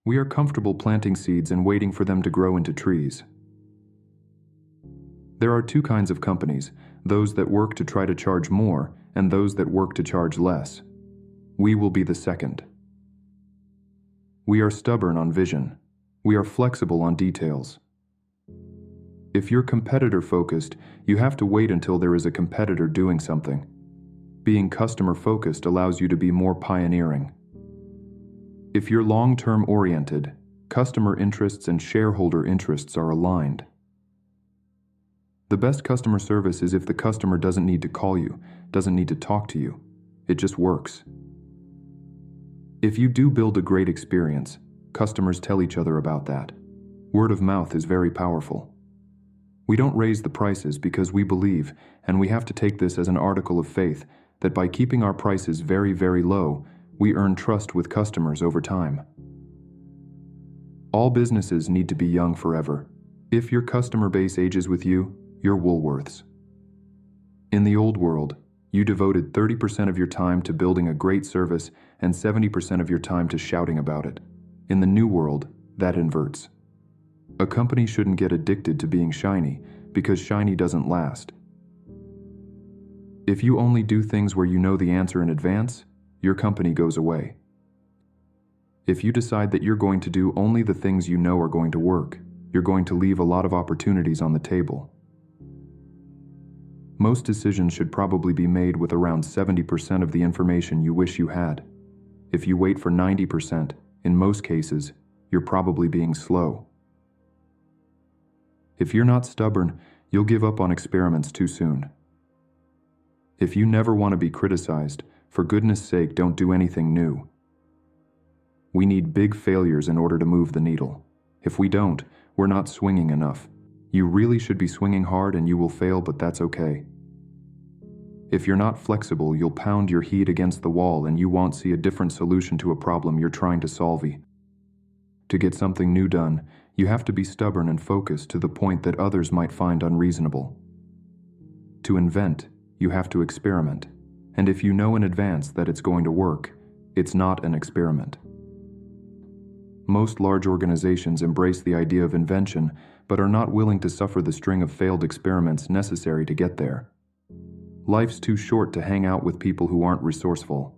We are comfortable planting seeds and waiting for them to grow into trees. There are two kinds of companies, those that work to try to charge more and those that work to charge less. We will be the second. We are stubborn on vision. We are flexible on details. If you're competitor-focused, you have to wait until there is a competitor doing something. Being customer-focused allows you to be more pioneering. If you're long-term oriented, customer interests and shareholder interests are aligned. The best customer service is if the customer doesn't need to call you, doesn't need to talk to you. It just works. If you do build a great experience, customers tell each other about that. Word of mouth is very powerful. We don't raise the prices because we believe, and we have to take this as an article of faith, that by keeping our prices very, very low, we earn trust with customers over time. All businesses need to be young forever. If your customer base ages with you, you're Woolworths. In the old world, you devoted 30% of your time to building a great service and 70% of your time to shouting about it. In the new world, that inverts. A company shouldn't get addicted to being shiny, because shiny doesn't last. If you only do things where you know the answer in advance, your company goes away. If you decide that you're going to do only the things you know are going to work, you're going to leave a lot of opportunities on the table. Most decisions should probably be made with around 70% of the information you wish you had. If you wait for 90%, in most cases, you're probably being slow. If you're not stubborn, you'll give up on experiments too soon. If you never want to be criticized, for goodness sake, don't do anything new. We need big failures in order to move the needle. If we don't, we're not swinging enough. You really should be swinging hard and you will fail, but that's okay. If you're not flexible, you'll pound your head against the wall and you won't see a different solution to a problem you're trying to solve. To get something new done, you have to be stubborn and focused to the point that others might find unreasonable. To invent, you have to experiment. And if you know in advance that it's going to work, it's not an experiment. Most large organizations embrace the idea of invention, but are not willing to suffer the string of failed experiments necessary to get there. Life's too short to hang out with people who aren't resourceful.